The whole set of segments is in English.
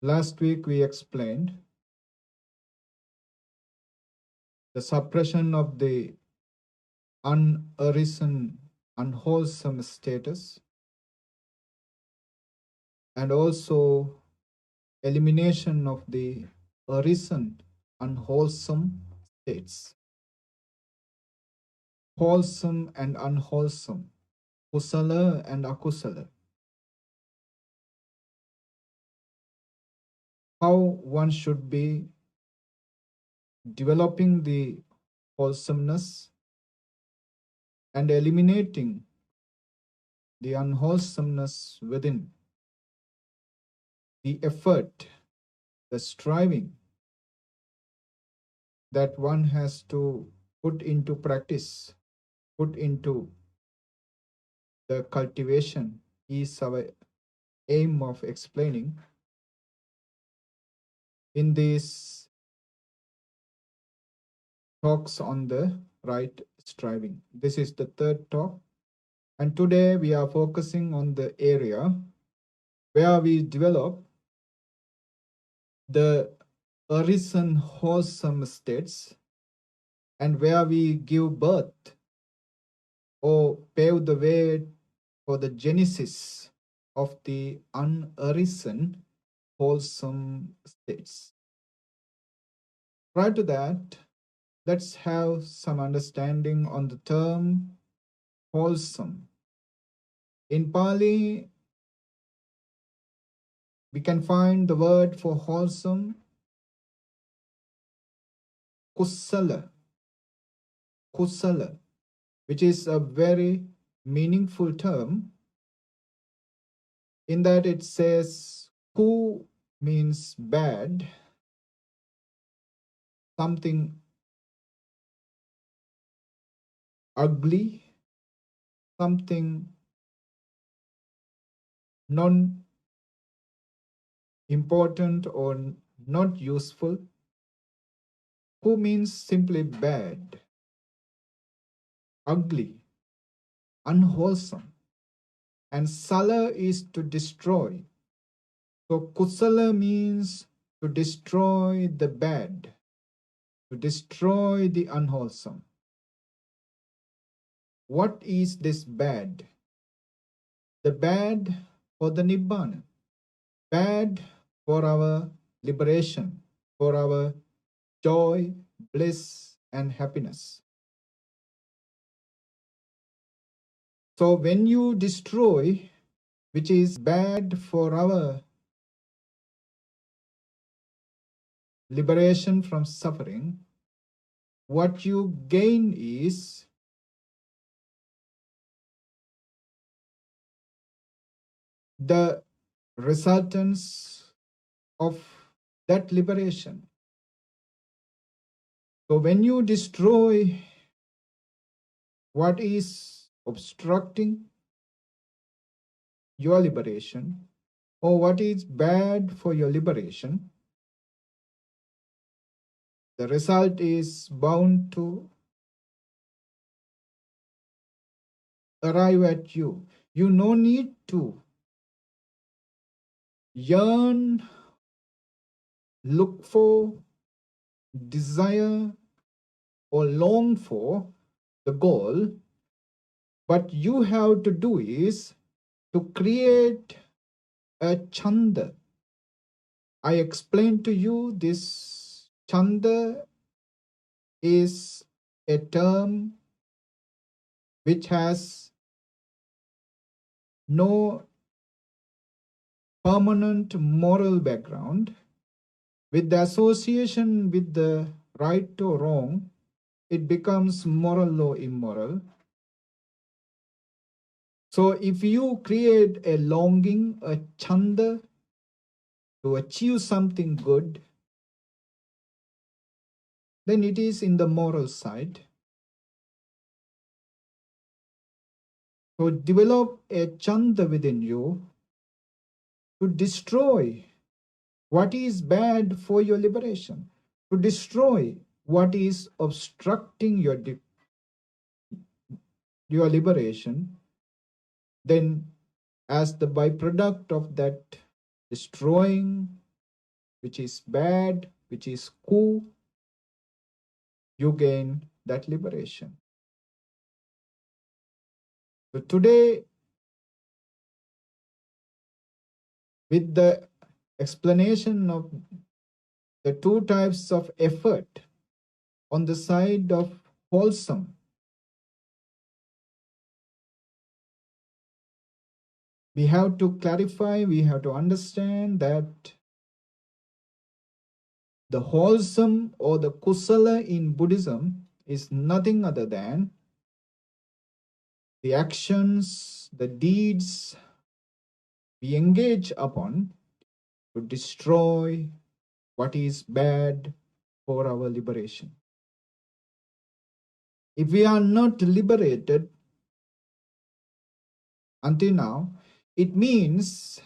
Last week we explained the suppression of the unarisen, unwholesome status, and also elimination of the arisen, unwholesome states. Wholesome and unwholesome, kusala and akusala. How one should be developing the wholesomeness and eliminating the unwholesomeness within. The effort, the striving that one has to put into practice, put into the cultivation is our aim of explaining in these talks on the right striving. This is the third talk, and today we are focusing on the area where we develop the arisen wholesome states and where we give birth or pave the way for the genesis of the unarisen wholesome states. Prior to that, let's have some understanding on the term wholesome. In Pali, we can find the word for wholesome, kusala, kusala, which is a very meaningful term in that it says ku means bad, something ugly, something non-important or not useful. Ku means simply bad, ugly, unwholesome. And sala is to destroy. So kusala means to destroy the bad, to destroy the unwholesome. What is this bad? The bad for the nibbāṇa, bad for our liberation, for our joy, bliss, and happiness. So when you destroy, which is bad for our liberation from suffering, what you gain is the resultants of that liberation. So when you destroy what is obstructing your liberation or what is bad for your liberation, the result is bound to arrive at you. You no need to yearn, look for, desire, or long for the goal. What you have to do is to create a chanda. I explained to you this chanda is a term which has no permanent moral background. With the association with the right or wrong, it becomes moral or immoral. So if you create a longing, a chanda, to achieve something good, then it is in the moral side. So develop a chanda within you to destroy what is bad for your liberation, to destroy what is obstructing your liberation. Then as the byproduct of that destroying which is bad, which is ku, you gain that liberation. So today, with the explanation of the two types of effort on the side of wholesome, we have to clarify, we have to understand that the wholesome or the kusala in Buddhism is nothing other than the actions, the deeds we engage upon to destroy what is bad for our liberation. If we are not liberated until now, it means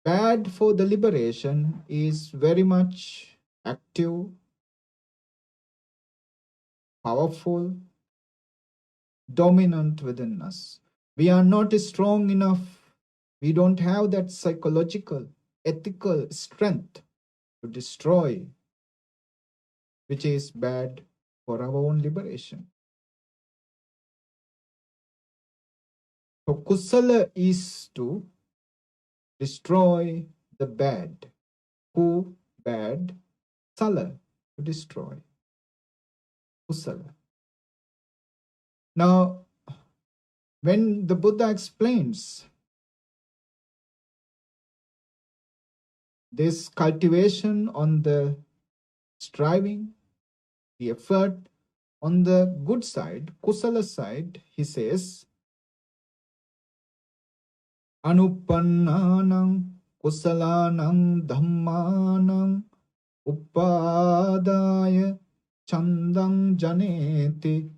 bad for the liberation is very much active, powerful, dominant within us. We are not strong enough. We don't have that psychological, ethical strength to destroy which is bad for our own liberation. So kusala is to destroy the bad. Ku, bad. Sala, to destroy. Kusala. Now, when the Buddha explains this cultivation on the striving, the effort on the good side, kusala side, he says, Anupannānaṁ kusalānaṁ dhammānaṁ upādāya chandang janeti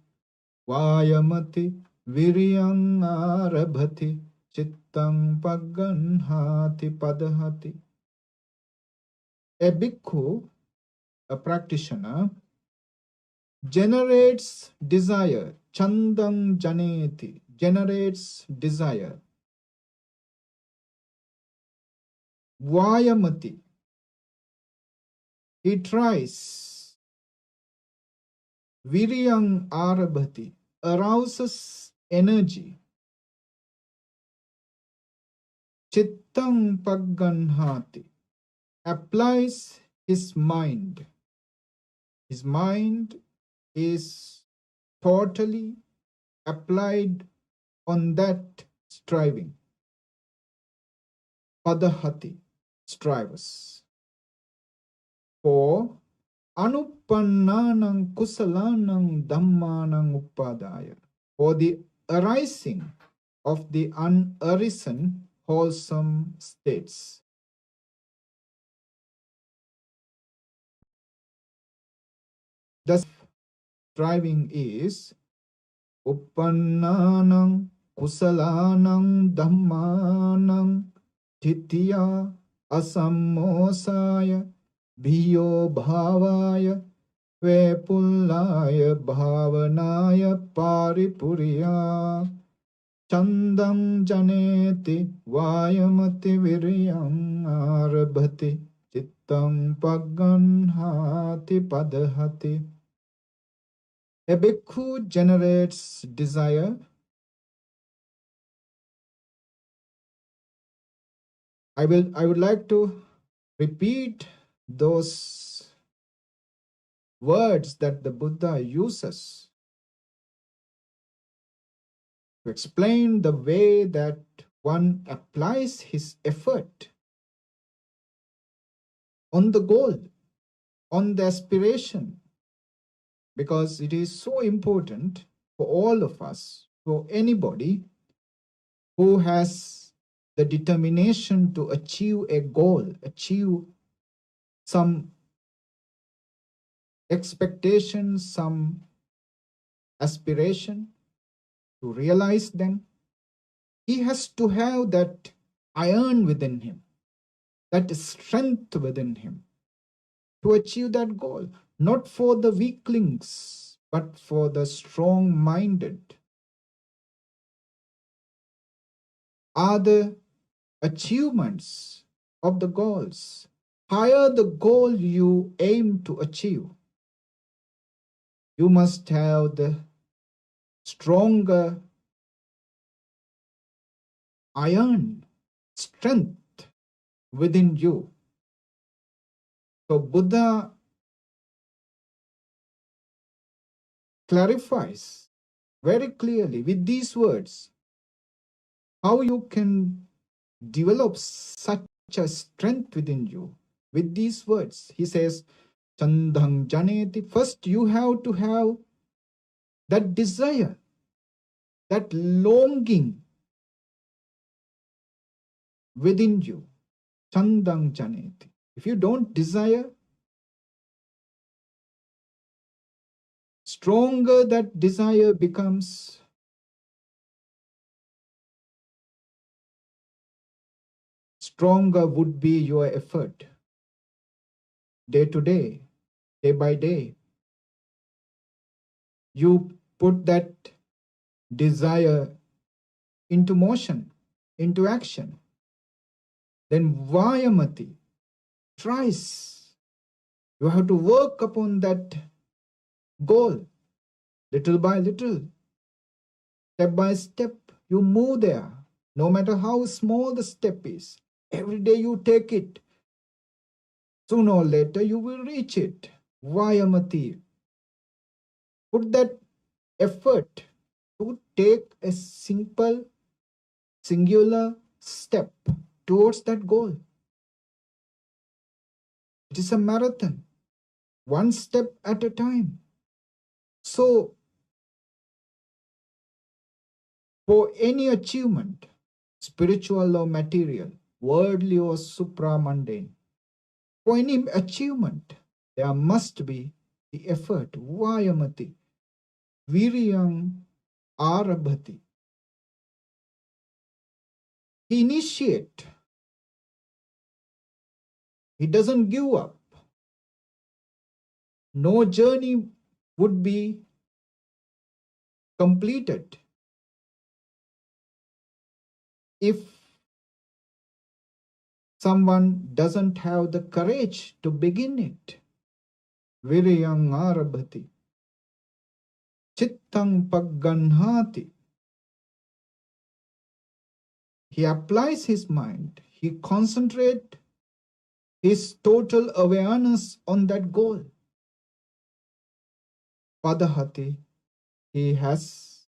vāyamati viriyang ārabhati cittang pagganhāti padahati. A bhikkhu, a practitioner, generates desire, chandang janeti, generates desire. Vāyamati, he tries. Viriyang ārabhati, arouses energy. Cittang pagganhāti, applies his mind. His mind is totally applied on that striving. Padahati, strives. For Anupannānaṁ kusalānaṁ dhammānaṁ upādāya, for the arising of the unarisen wholesome states. Thus, striving is uppannānaṁ kusalānaṁ dhammānaṁ titya asammosāya bhiyo bhāvāya vepullāya bhavanāya paripurya chandam janeti vāyamati viriyam ārabhati cittam pagganhāti padahati. A bhikkhu generates desire. I would like to repeat those words that the Buddha uses to explain the way that one applies his effort on the goal, on the aspiration, because it is so important for all of us, for anybody who has the determination to achieve a goal, achieve some expectation, some aspiration, to realize them. He has to have that iron within him, that strength within him to achieve that goal, not for the weaklings, but for the strong-minded. Are the achievements of the goals. Higher the goal you aim to achieve, you must have the stronger iron strength within you. So Buddha clarifies very clearly with these words how you can develop such a strength within you. With these words, he says, Chandang Janeti. First, you have to have that desire, that longing within you. Chandang Janeti. If you don't desire, stronger that desire becomes, stronger would be your effort. Day to day, day by day, you put that desire into motion, into action. Then Vayamati, tries. You have to work upon that goal, little by little, step by step. You move there, no matter how small the step is. Every day you take it. Sooner or later you will reach it. Vayamati. Put that effort to take a simple, singular step towards that goal. It is a marathon, one step at a time. So, for any achievement, spiritual or material, worldly or supramundane, for any achievement, there must be the effort, vayamati, viryam arabhati. He initiates. He doesn't give up. No journey would be completed if someone doesn't have the courage to begin it. Viryam arabhati. Chittang pagganhati. He applies his mind. He concentrates his total awareness on that goal. Padahati. He has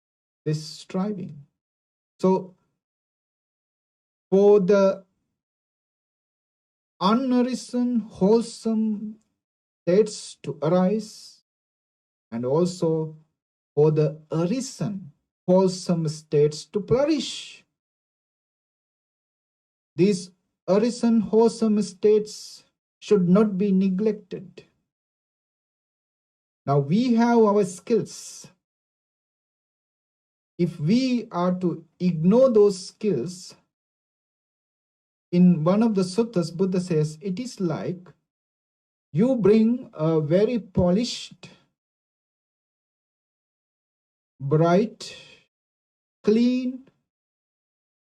this striving. So, for the unarisen, wholesome states to arise, and also for the arisen, wholesome states to flourish. These arisen, wholesome states should not be neglected. Now we have our skills. If we are to ignore those skills, in one of the suttas, Buddha says, it is like you bring a very polished, bright, clean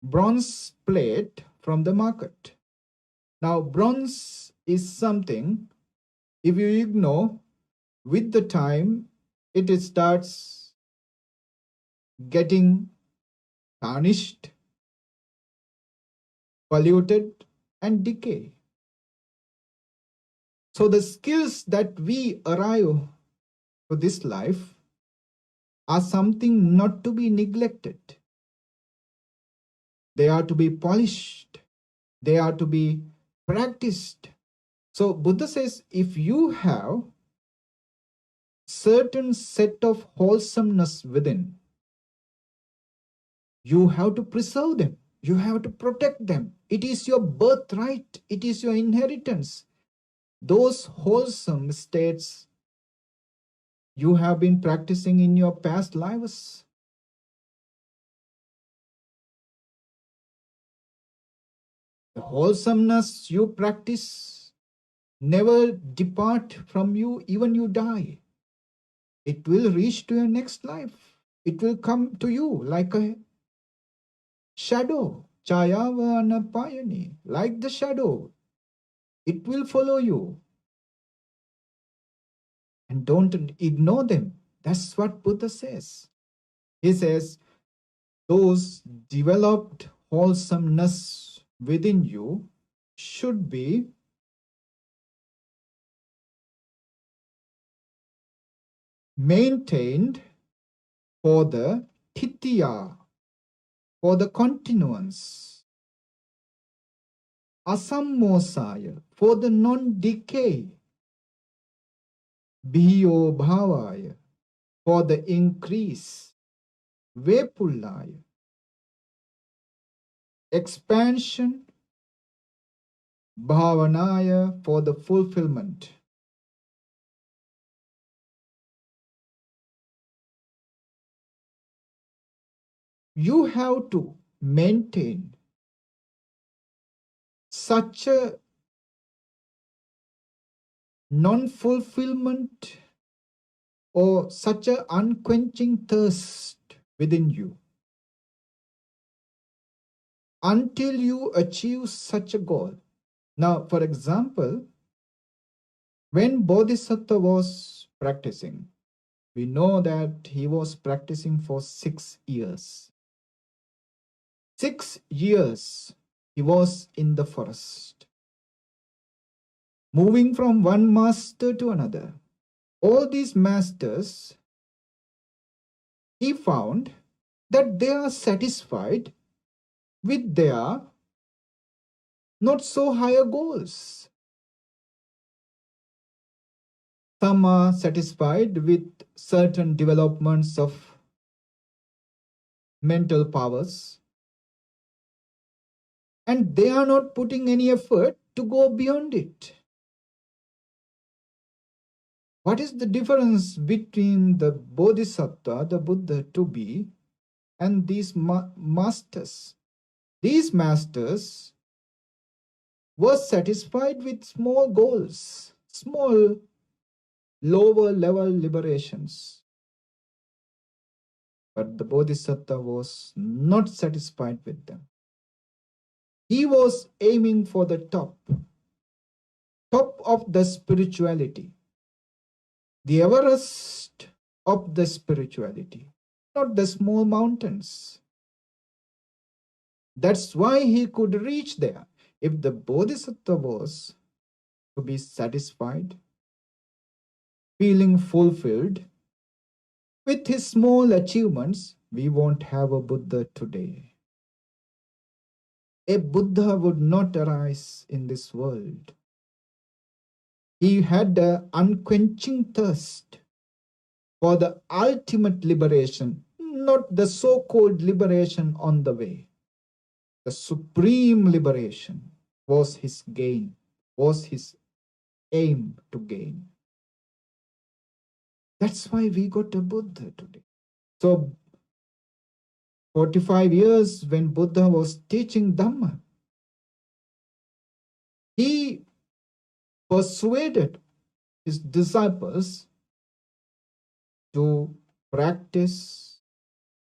bronze plate from the market. Now, bronze is something, if you ignore, with the time, it starts getting tarnished, polluted, and decay. So the skills that we arrive to this life are something not to be neglected. They are to be polished. They are to be practiced. So Buddha says, if you have certain set of wholesomeness within, you have to preserve them. You have to protect them. It is your birthright. It is your inheritance. Those wholesome states you have been practicing in your past lives. The wholesomeness you practice never depart from you, even you die. It will reach to your next life. It will come to you like a shadow. chayavana payani, like the shadow, it will follow you. And don't ignore them. That's what Buddha says. He says, those developed wholesomeness within you should be maintained for the titiya, for the continuance, asammosaya, for the non-decay, bhiyo bhavaya, for the increase, vepullaya, expansion, bhavanaya, for the fulfillment. You have to maintain such a non-fulfillment or such an unquenching thirst within you until you achieve such a goal. Now, for example, when Bodhisattva was practicing, we know that he was practicing for 6 years. 6 years he was in the forest, moving from one master to another. All these masters, he found that they are satisfied with their not so higher goals. Some are satisfied with certain developments of mental powers, and they are not putting any effort to go beyond it. What is the difference between the Bodhisattva, the Buddha to be, and these masters? These masters were satisfied with small goals, small lower level liberations. But the Bodhisattva was not satisfied with them. He was aiming for the top of the spirituality, the Everest of the spirituality, not the small mountains. That's why he could reach there. If the Bodhisattva was to be satisfied, feeling fulfilled with his small achievements, we won't have a Buddha today. A Buddha would not arise in this world. He had an unquenching thirst for the ultimate liberation, not the so-called liberation on the way. The supreme liberation was his gain, was his aim to gain. That's why we got a Buddha today. So 45 years when Buddha was teaching Dhamma, he persuaded his disciples to practice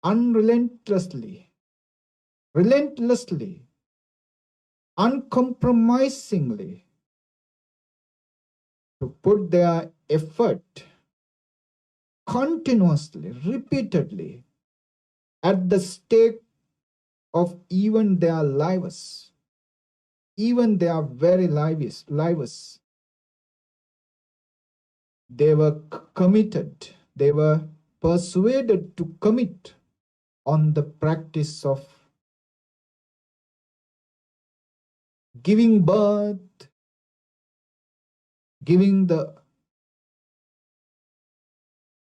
unrelentlessly, uncompromisingly, to put their effort continuously, repeatedly, at the stake of even their lives, even their very lives. They were committed, they were persuaded to commit on the practice of giving birth, giving the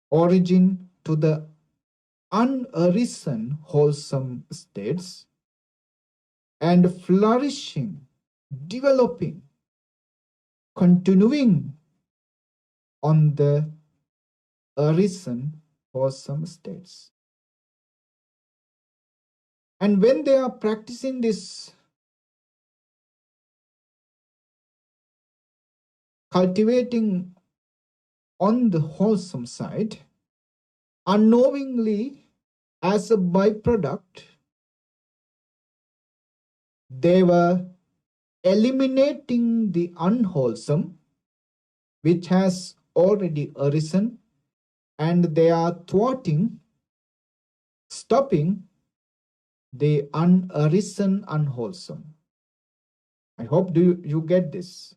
origin to the unarisen wholesome states, and flourishing, developing, continuing on the arisen wholesome states. And when they are practicing this, cultivating on the wholesome side, unknowingly, as a byproduct, They were eliminating the unwholesome which has already arisen, and they are thwarting, stopping the unarisen unwholesome. I hope you get this.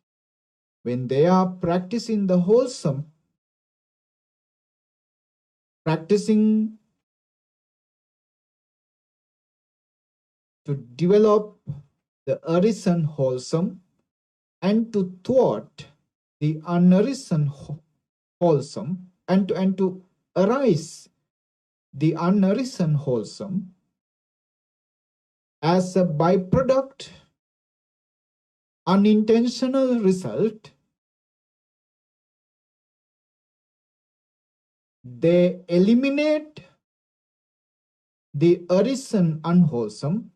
When they are practicing the wholesome, practicing to develop the arisen wholesome and to thwart the unarisen wholesome, and to arise the unarisen wholesome, as a byproduct, unintentional result, they eliminate the arisen unwholesome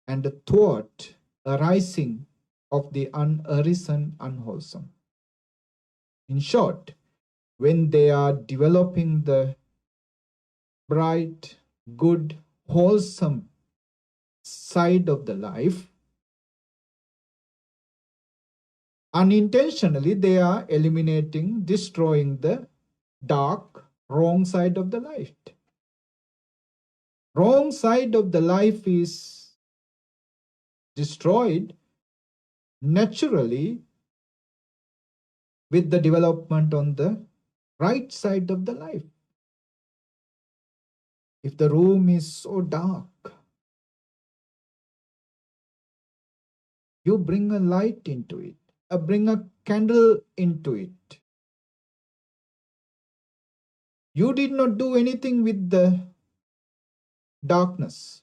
and thwart arising of the unarisen unwholesome. In short, when they are developing the bright, good, wholesome side of the life, unintentionally they are eliminating, destroying the dark, wrong side of the life. Wrong side of the life is destroyed naturally with the development on the right side of the life. If the room is so dark, you bring a light into it, bring a candle into it. You did not do anything with the darkness.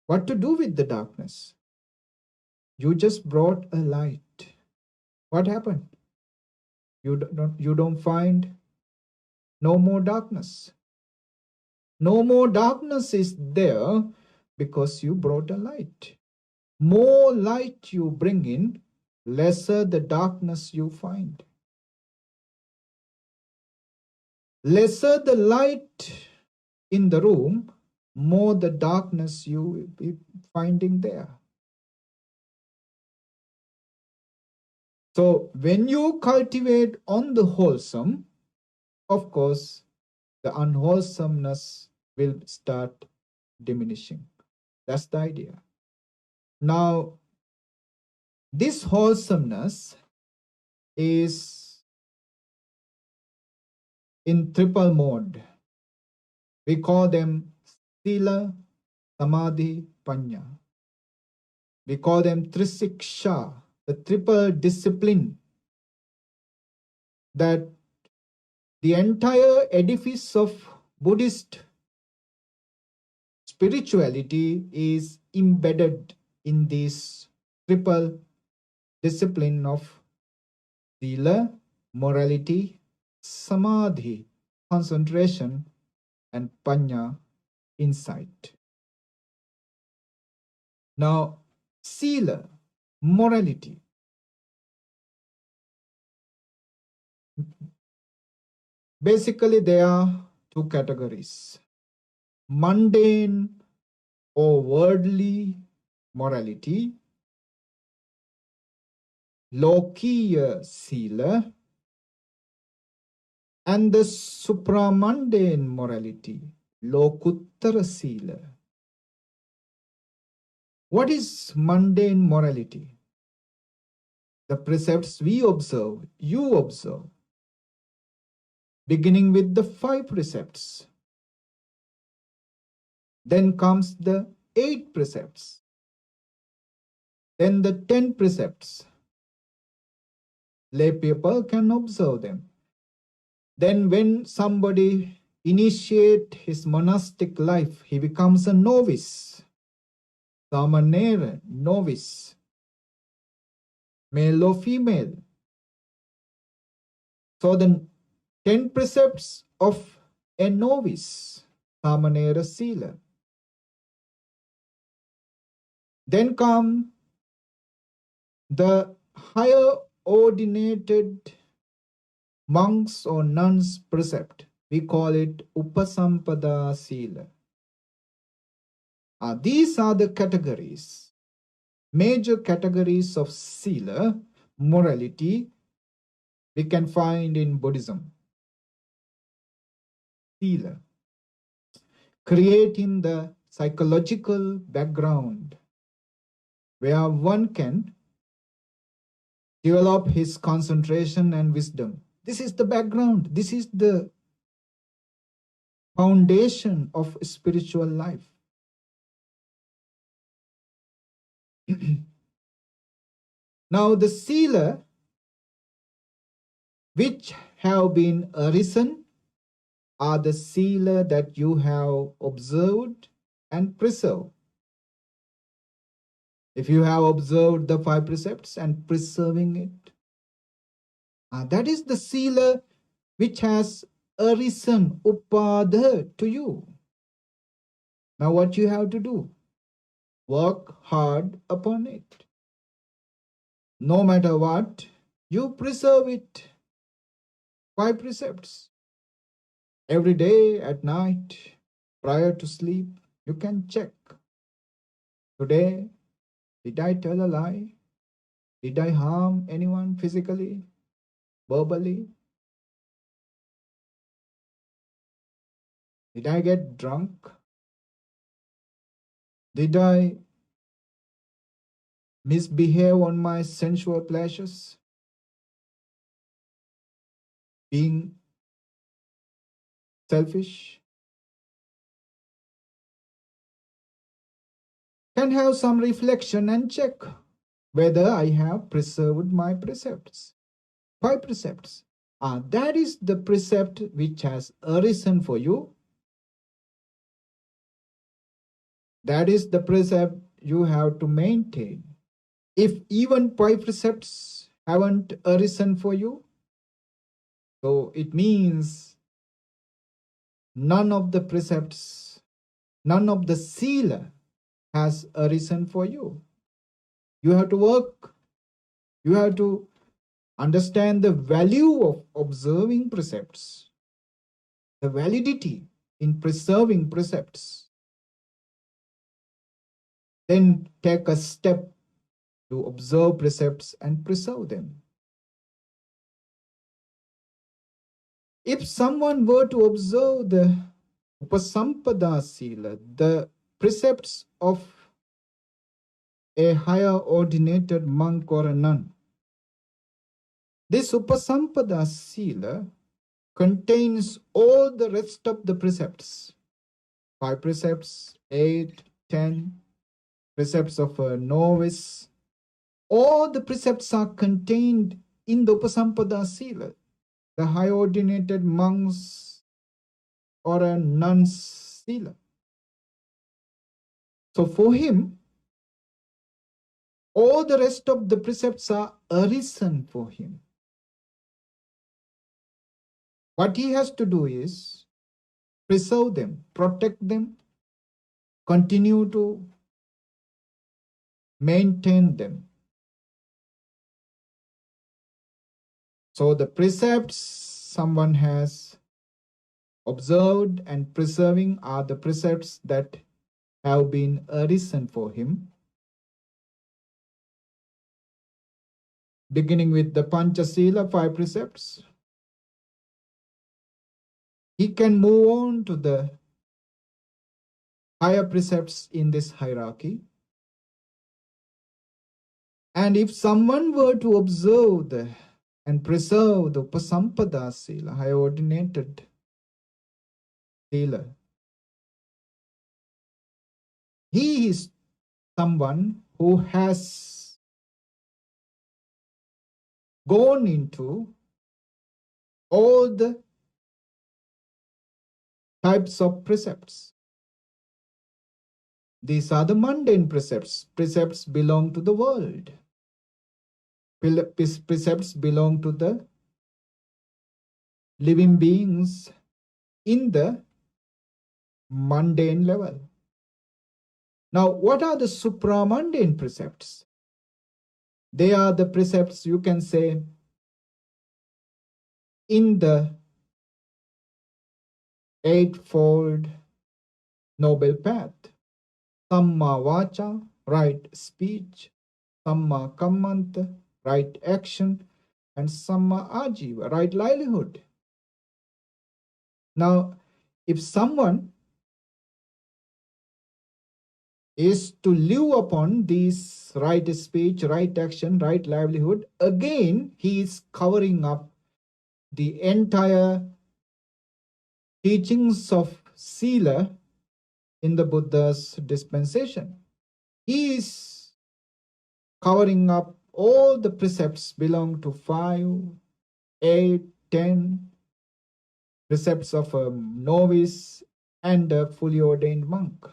What to do with the darkness? You just brought a light. What happened? You don't find no more darkness. No more darkness is there because you brought a light. More light you bring in, lesser the darkness you find. Lesser the light in the room, more the darkness you will be finding there. So when you cultivate on the wholesome, of course, the unwholesomeness will start diminishing. That's the idea. Now, this wholesomeness is in triple mode. We call them Sila, Samadhi, Panya. We call them Trisiksha, the triple discipline that the entire edifice of Buddhist spirituality is embedded in this triple discipline of Sila, morality, Samadhi, concentration, and Panya, insight. Now, Sila, morality. Basically, there are two categories: mundane or worldly morality, Lokiya Sila, and the supramundane morality, Lokuttara Sila. What is mundane morality? The precepts we observe, you observe, beginning with the 5 precepts. Then comes the 8 precepts. Then the 10 precepts. Lay people can observe them. Then when somebody initiates his monastic life, he becomes a novice. Samanera, novice. Male or female. So the 10 precepts of a novice, Samanera Sila. Then come the higher ordinated monks or nuns precept. We call it Upasampada Sila. These are the categories, major categories of sila, morality, we can find in Buddhism. Sila, creating the psychological background where one can develop his concentration and wisdom. This is the background. This is the foundation of spiritual life. Now the sila which have been arisen are the sila that you have observed and preserved. If you have observed the 5 precepts and preserving it, that is the sila which has arisen, upadha, to you. Now what you have to do? Work hard upon it. No matter what, you preserve it. 5 precepts. Every day at night, prior to sleep, you can check. Today, did I tell a lie? Did I harm anyone physically, verbally? Did I get drunk? Did I misbehave on my sensual pleasures? Being selfish? Can have some reflection and check whether I have preserved my precepts. 5 precepts. That is the precept which has arisen for you. That is the precept you have to maintain. If even 5 precepts haven't arisen for you, so it means none of the precepts, none of the sila has arisen for you. You have to work. You have to understand the value of observing precepts, the validity in preserving precepts. Then take a step to observe precepts and preserve them. If someone were to observe the Upasampada Sila, the precepts of a higher ordinated monk or a nun, this Upasampada Sila contains all the rest of the precepts. 5 precepts, 8, 10, precepts of a novice. All the precepts are contained in the Upasampada Sila. The high ordinated monks or a nun's sila. So for him, all the rest of the precepts are arisen for him. What he has to do is preserve them, protect them, continue to maintain them. So the precepts someone has observed and preserving are the precepts that have been arisen for him. Beginning with the Panchasila, 5 precepts, he can move on to the higher precepts in this hierarchy. And if someone were to observe and preserve the Upasampada Sila, high ordinated Sila, he is someone who has gone into all the types of precepts. These are the mundane precepts. Precepts belong to the world. Precepts belong to the living beings in the mundane level. Now, what are the supramundane precepts? They are the precepts, you can say, in the eightfold noble path. Samma vacha, right speech, Samma kammanta, right action, and Samma ajiva, right livelihood. Now, if someone is to live upon these right speech, right action, right livelihood, again he is covering up the entire teachings of Sila in the Buddha's dispensation. He is covering up all the precepts belong to 5, 8, 10 precepts of a novice and a fully ordained monk.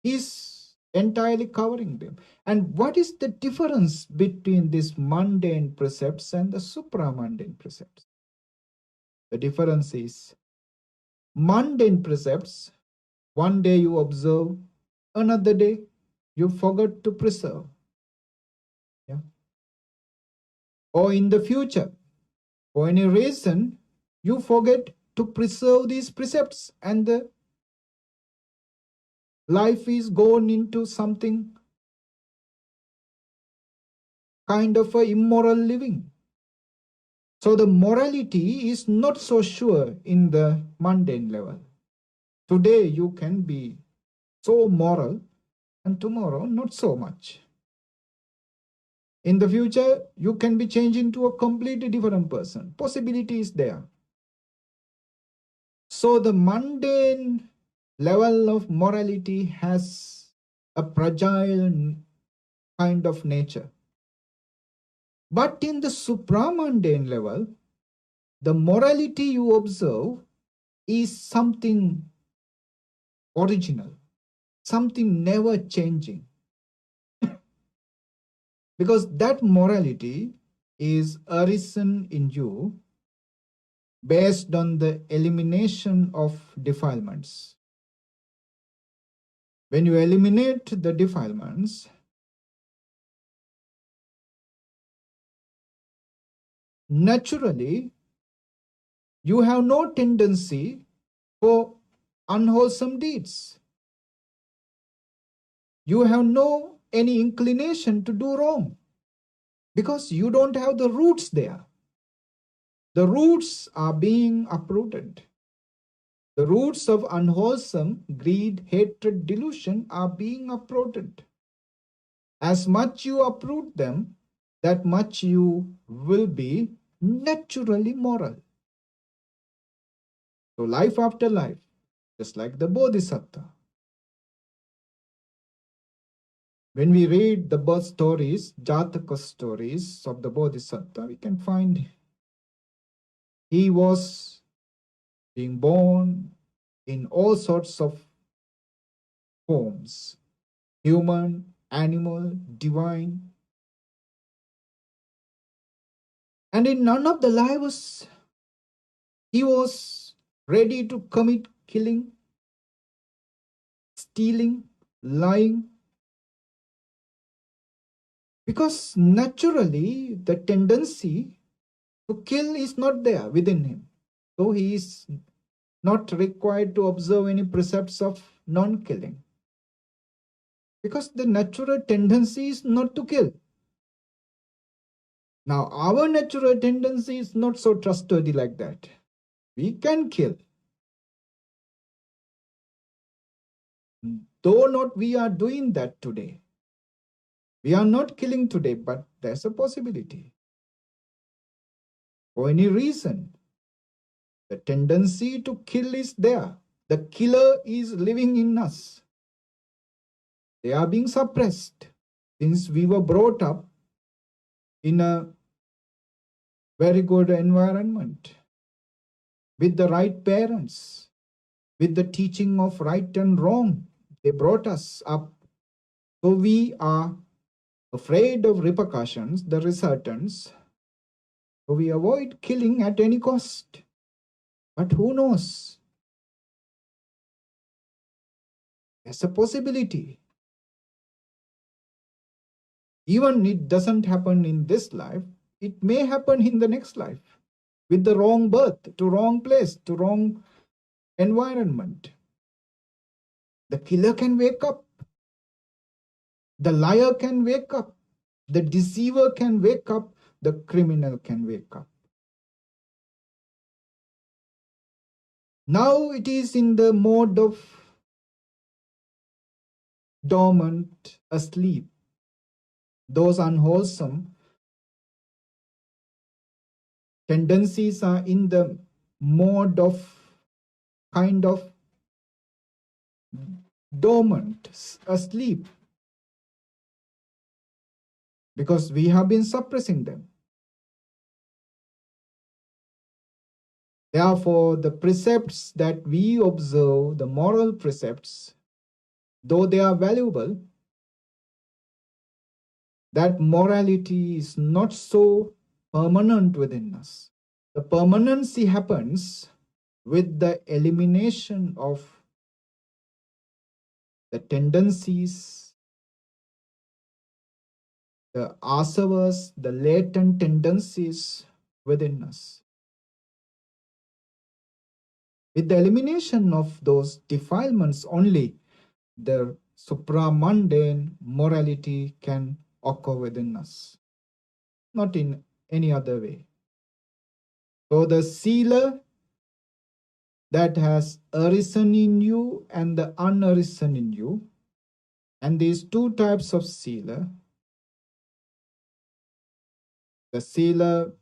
He's entirely covering them. And what is the difference between these mundane precepts and the supramundane precepts? The difference is mundane precepts, one day you observe, another day you forgot to preserve. Yeah. Or in the future, for any reason, you forget to preserve these precepts and the life is gone into something kind of a immoral living. So the morality is not so sure in the mundane level. Today you can be so moral and tomorrow not so much. In the future, you can be changed into a completely different person. Possibility is there. So the mundane level of morality has a fragile kind of nature. But in the supramundane level, the morality you observe is something original, something never changing. Because that morality is arisen in you based on the elimination of defilements. When you eliminate the defilements, naturally, you have no tendency for unwholesome deeds. You have no any inclination to do wrong because you don't have the roots there. The roots are being uprooted. The roots of unwholesome greed, hatred, delusion are being uprooted. As much you uproot them, that much you will be naturally moral. So life after life, just like the Bodhisattva. When we read the birth stories, Jataka stories of the Bodhisattva, we can find he was being born in all sorts of forms, human, animal, divine. And in none of the lives, he was ready to commit killing, stealing, lying. Because naturally, the tendency to kill is not there within him. So he is not required to observe any precepts of non-killing. Because the natural tendency is not to kill. Now, our natural tendency is not so trustworthy like that. We can kill. Though not we are doing that today. We are not killing today, but there's a possibility. For any reason, the tendency to kill is there. The killer is living in us. They are being suppressed since we were brought up in a very good environment with the right parents, with the teaching of right and wrong. They brought us up. So we are afraid of repercussions, the resultants. So we avoid killing at any cost. But who knows? There's a possibility. Even it doesn't happen in this life, it may happen in the next life with the wrong birth, to wrong place, to wrong environment. The killer can wake up The liar can wake up, the deceiver can wake up, the criminal can wake up. Now it is in the mode of dormant, asleep. Those unwholesome tendencies are in the mode of kind of dormant, asleep, because we have been suppressing them. Therefore, the precepts that we observe, the moral precepts, though they are valuable, that morality is not so permanent within us. The permanency happens with the elimination of the tendencies, the asavas, the latent tendencies within us. With the elimination of those defilements only, the supramundane morality can occur within us, not in any other way. So the sila that has arisen in you and the unarisen in you, and these two types of sila, the sila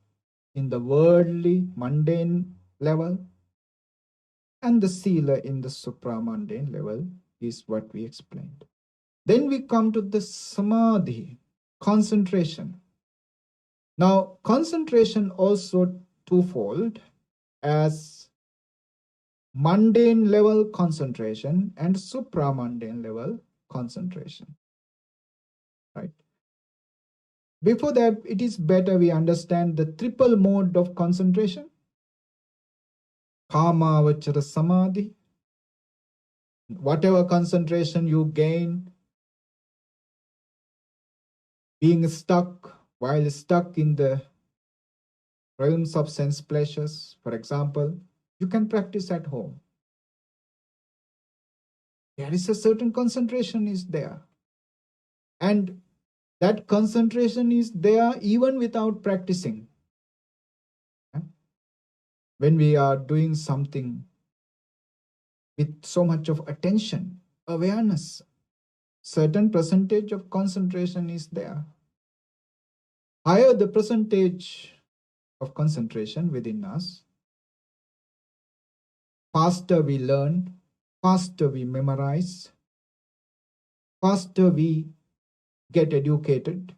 in the worldly, mundane level, and the sila in the supramundane level, is what we explained. Then we come to the samadhi, concentration. Now, concentration also twofold, as mundane level concentration and supramundane level concentration. Right? Before that, it is better we understand the triple mode of concentration. Kamavachara samadhi. Whatever concentration you gain, being stuck, while stuck in the realms of sense pleasures, for example, you can practice at home. There is a certain concentration is there. And that concentration is there even without practicing. When we are doing something with so much of attention, awareness, certain percentage of concentration is there. Higher the percentage of concentration within us, faster we learn, faster we memorize, faster we get educated,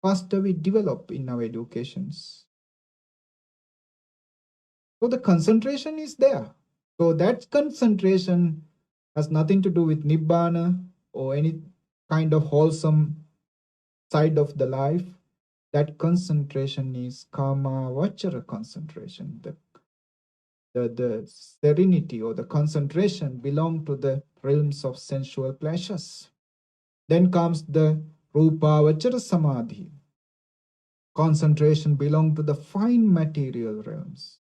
faster we develop in our educations. So the concentration is there. So that concentration has nothing to do with nibbāṇa or any kind of wholesome side of the life. That concentration is kamavachara concentration. The serenity or the concentration belong to the realms of sensual pleasures. Then comes the rupavachara samadhi. Concentration belong to the fine material realms.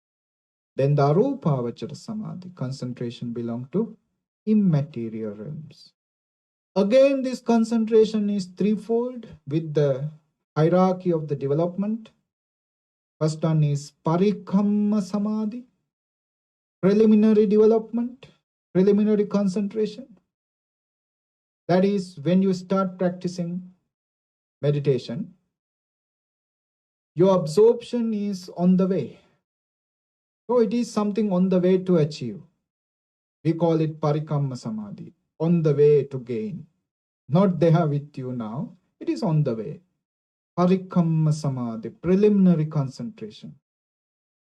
Then the arupavachara samadhi, concentration belong to immaterial realms. Again, this concentration is threefold with the hierarchy of the development. First one is parikhamma samadhi, preliminary development, preliminary concentration. That is when you start practicing meditation, your absorption is on the way. So it is something on the way to achieve. We call it parikhamma samadhi, on the way to gain. Not there with you now, it is on the way. Parikhamma samadhi, preliminary concentration.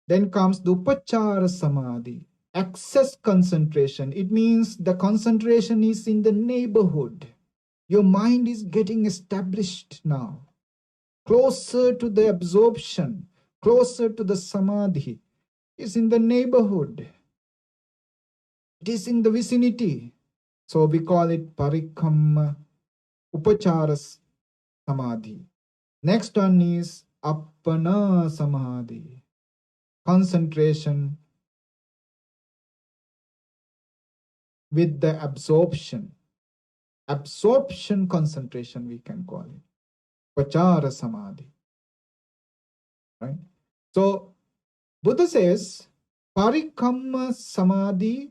Then comes the upachara samadhi, access concentration. It means the concentration is in the neighborhood. Your mind is getting established now, closer to the absorption, closer to the samadhi. It's in the neighborhood. It is in the vicinity. So we call it parikhamma upachara samadhi. Next one is appana samadhi, concentration with the absorption. absorption concentration, we can call it. Upachara samadhi. Right? So Buddha says parikamma samadhi,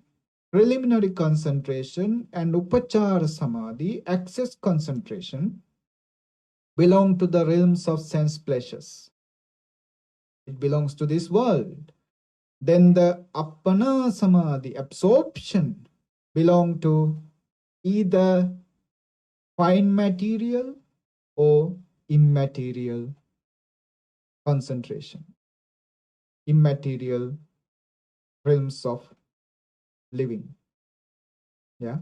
preliminary concentration, and upachara samadhi, access concentration, belong to the realms of sense pleasures. It belongs to this world. Then the appana samadhi, absorption, belong to either fine material or immaterial concentration, immaterial realms of living. Yeah.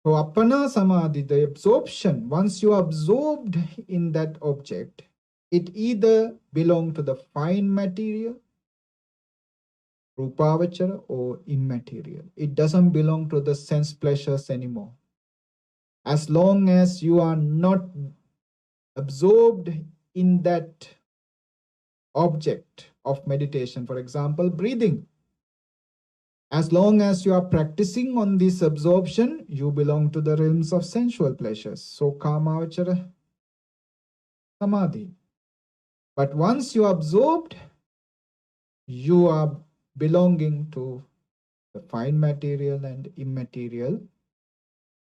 So appana samadhi, the absorption, once you are absorbed in that object, it either belong to the fine material, rupavachara, or immaterial. It doesn't belong to the sense pleasures anymore. As long as you are not absorbed in that object of meditation, for example, breathing, as long as you are practicing on this absorption, you belong to the realms of sensual pleasures. So kamavachara samadhi. But once you are absorbed, you are belonging to the fine material and immaterial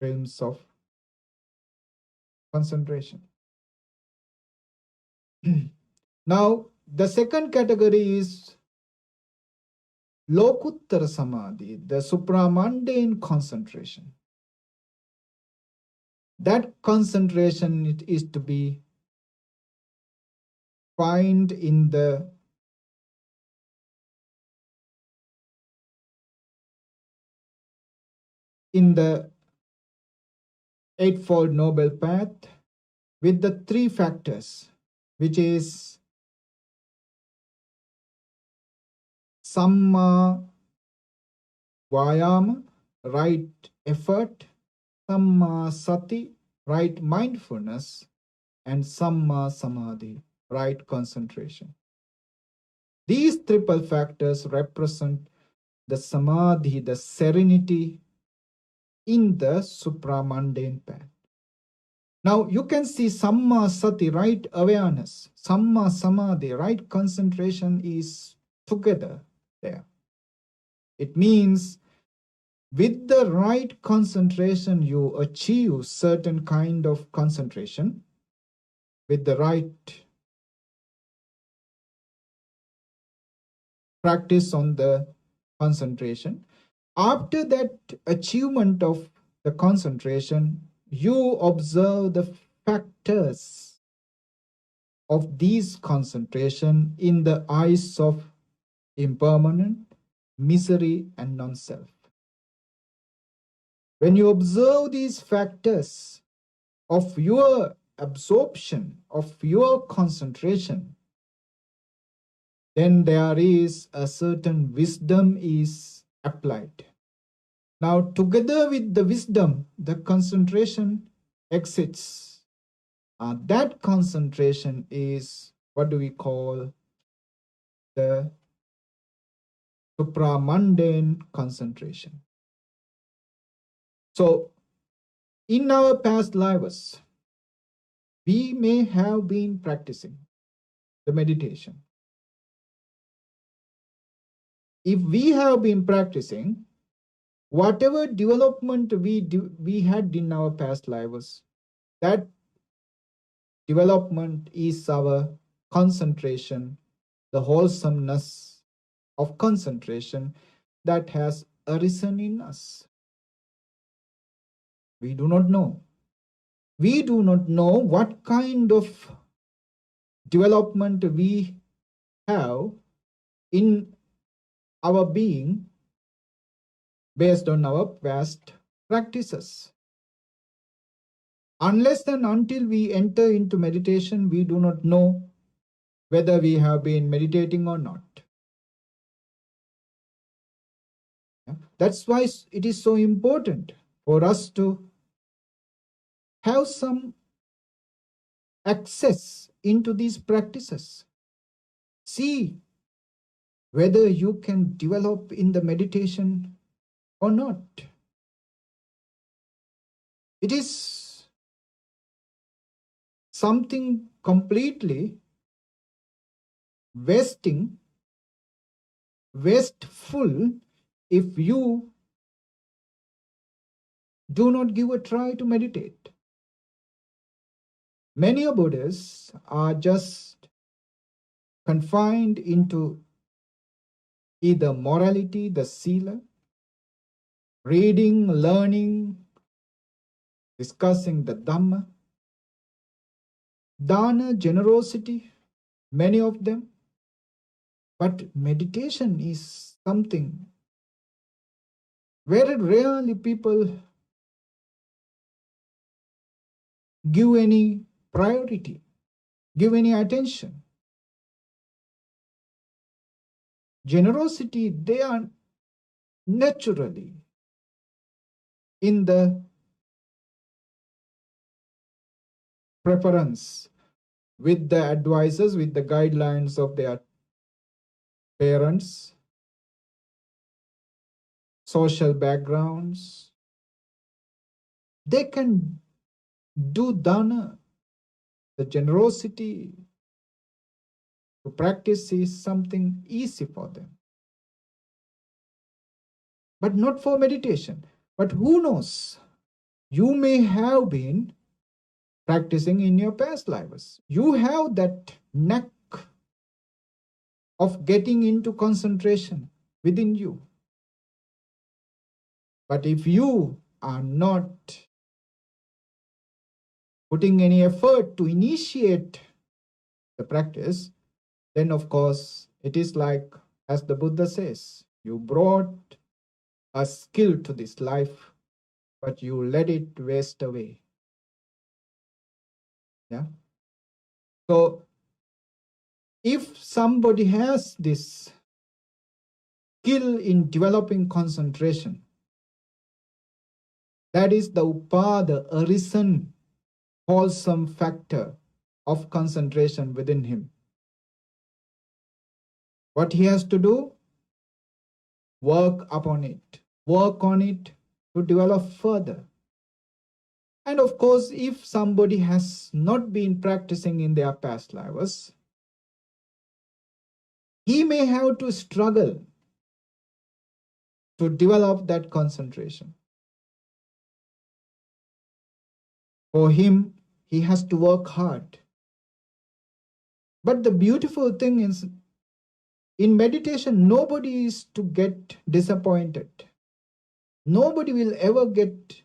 realms of concentration. Now, the second category is lokuttara samadhi, the supramundane concentration. That concentration, it is to be found in the Eightfold Noble Path with the three factors, which is Samma Vayama, right effort, Samma Sati, right mindfulness, and Samma Samadhi, right concentration. These triple factors represent the Samadhi, the serenity in the supramundane path. Now you can see Samma Sati, right awareness, Samma Samadhi, right concentration is together there. It means with the right concentration, you achieve certain kind of concentration. With the right practice on the concentration, after that achievement of the concentration, you observe the factors of these concentration in the eyes of impermanent, misery, and non-self. When you observe these factors of your absorption, of your concentration, then there is a certain wisdom is applied. Now, together with the wisdom, the concentration exits. That concentration is what do we call the supramundane concentration. So, in our past lives, we may have been practicing the meditation. If we have been practicing, whatever development we had in our past lives, that development is our concentration, the wholesomeness of concentration that has arisen in us. We do not know. We do not know what kind of development we have in our being based on our past practices. Unless and until we enter into meditation, we do not know whether we have been meditating or not. That's why it is so important for us to have some access into these practices. See whether you can develop in the meditation or not. It is something completely wasteful if you do not give a try to meditate. Many Buddhists are just confined into either morality, the sila, reading, learning, discussing the Dhamma, dana, generosity, many of them. But meditation is something very rarely people give any priority, give any attention. Generosity, they are naturally in the preference with the advices, with the guidelines of their parents, social backgrounds. They can do dana, the generosity to practice is something easy for them. But not for meditation. But who knows? You may have been practicing in your past lives. You have that knack of getting into concentration within you. But if you are not putting any effort to initiate the practice, then of course it is like, as the Buddha says, you brought a skill to this life, but you let it waste away. Yeah. So if somebody has this skill in developing concentration, that is the upada, a reason, wholesome factor of concentration within him. What he has to do? Work upon it. Work on it to develop further. And of course, if somebody has not been practicing in their past lives, he may have to struggle to develop that concentration. For him, he has to work hard. But the beautiful thing is, in meditation, nobody is to get disappointed. Nobody will ever get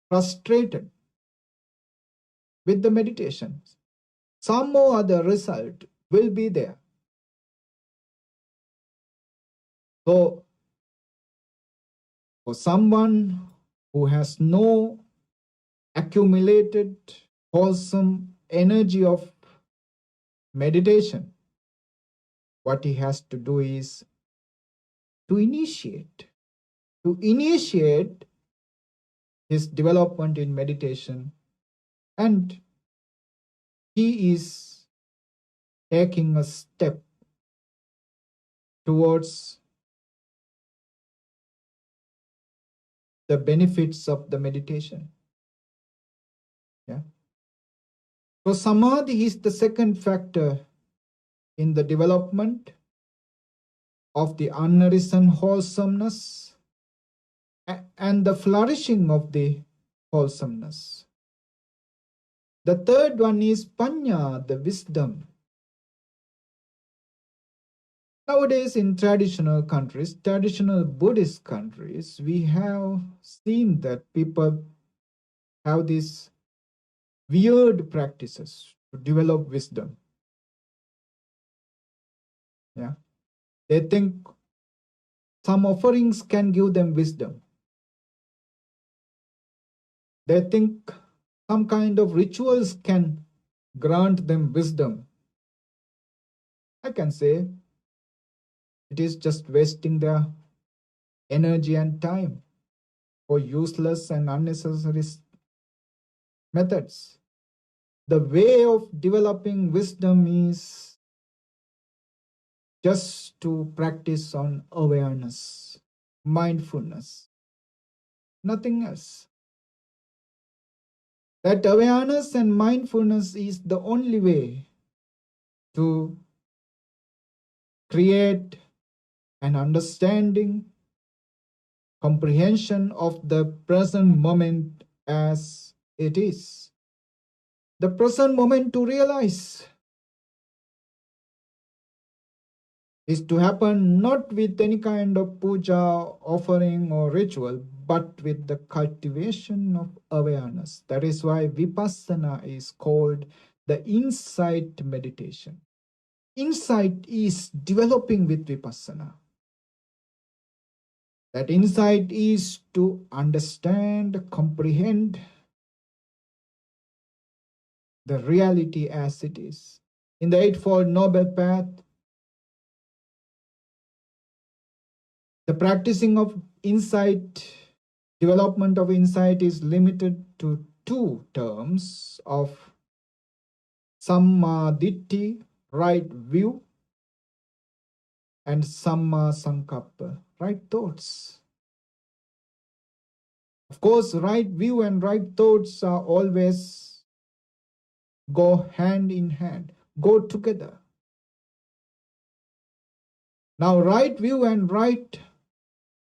frustrated with the meditation. Some or other result will be there. So, for someone who has no accumulated wholesome energy of meditation, what he has to do is to initiate his development in meditation, and he is taking a step towards the benefits of the meditation. Yeah. So samadhi is the second factor in the development of the unarisen wholesomeness and the flourishing of the wholesomeness. The third one is panya, the wisdom. Nowadays in traditional countries, traditional Buddhist countries, we have seen that people have these weird practices to develop wisdom. Yeah. They think some offerings can give them wisdom. They think some kind of rituals can grant them wisdom. I can say it is just wasting their energy and time for useless and unnecessary methods. The way of developing wisdom is just to practice on awareness, mindfulness, nothing else. That awareness and mindfulness is the only way to create an understanding, comprehension of the present moment as it is. The present moment to realize is to happen not with any kind of puja, offering, or ritual, but with the cultivation of awareness. That is why vipassana is called the insight meditation. Insight is developing with vipassana. That insight is to understand, comprehend the reality as it is. In the Eightfold Noble Path, the practicing of insight, development of insight is limited to two terms of Sammaditti, right view, and Samma Sankappa, right thoughts. Of course, right view and right thoughts are always go hand in hand, go together. Now, right view and right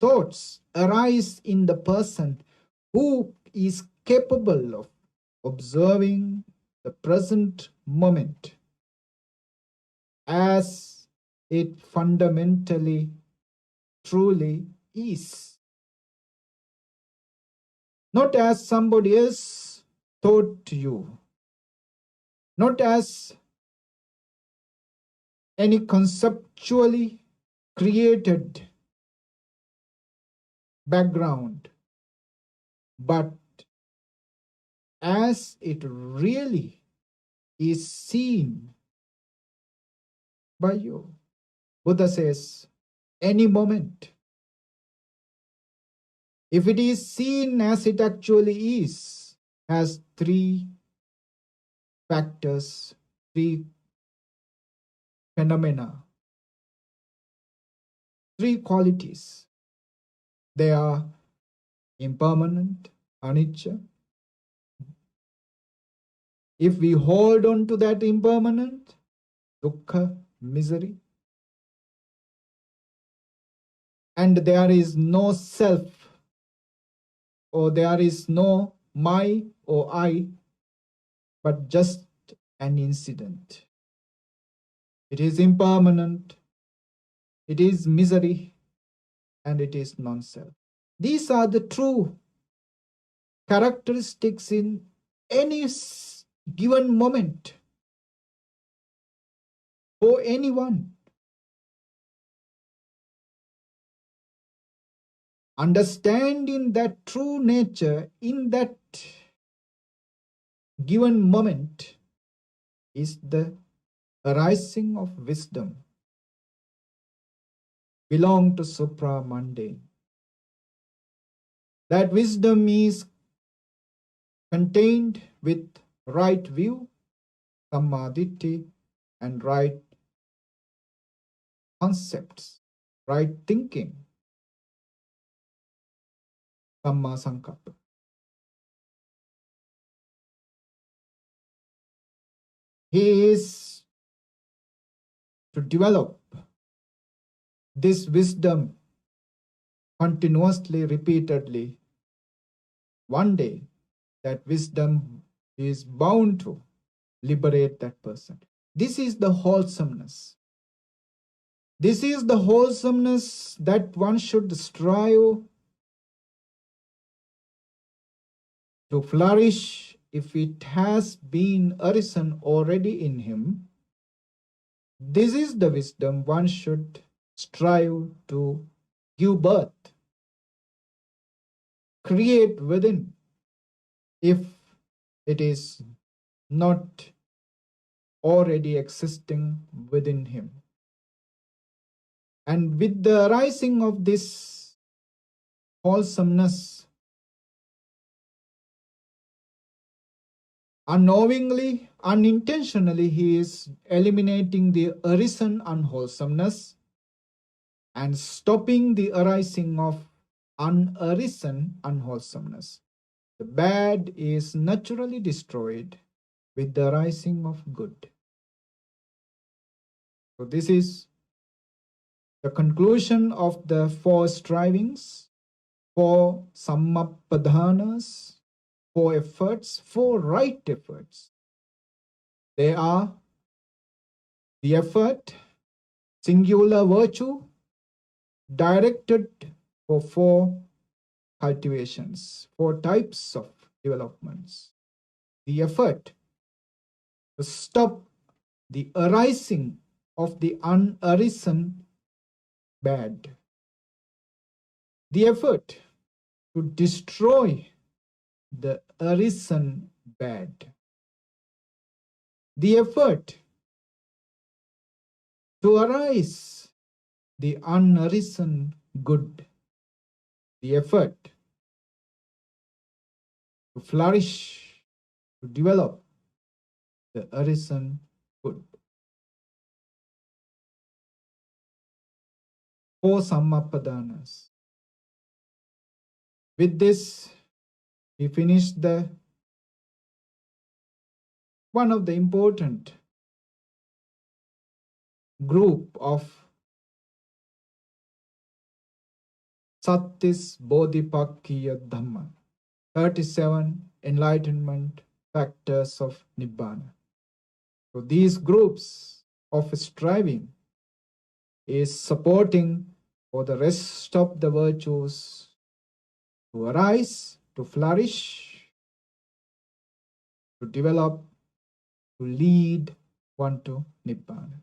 thoughts arise in the person who is capable of observing the present moment as it fundamentally, truly is. Not as somebody else taught to you, not as any conceptually created background, but as it really is seen by you. Buddha says, any moment, if it is seen as it actually is, has three factors, three phenomena, three qualities. They are impermanent, anicca. If we hold on to that impermanent, dukkha, misery, and there is no self, or there is no my or I, but just an incident. It is impermanent, it is misery, and it is non-self. These are the true characteristics in any given moment for anyone. Understanding that true nature in that given moment is the arising of wisdom, belong to supra-mundane. That wisdom is contained with right view, sammaditthi, and right concepts, right thinking, samma sankappa. He is to develop this wisdom continuously, repeatedly. One day, that wisdom is bound to liberate that person. This is the wholesomeness. This is the wholesomeness that one should strive to flourish. If it has been arisen already in him, this is the wisdom one should strive to give birth, create within, if it is not already existing within him. And with the arising of this wholesomeness, unknowingly, unintentionally, he is eliminating the arisen unwholesomeness and stopping the arising of unarisen unwholesomeness. The bad is naturally destroyed with the arising of good. So this is the conclusion of the four strivings, four Sammappadhānas, four efforts, four right efforts. They are the effort, singular virtue, directed for four cultivations, four types of developments. The effort to stop the arising of the unarisen bad. The effort to destroy the arisen bad. The effort to arise the unarisen good. The effort to flourish, to develop the arisen good. Four Sammappadhānas. With this, we finish one of the important group of Sattis Bodhipakkhya Dhamma, 37 enlightenment factors of nibbāṇa. So these groups of striving is supporting for the rest of the virtues to arise, to flourish, to develop, to lead one to nibbāṇa.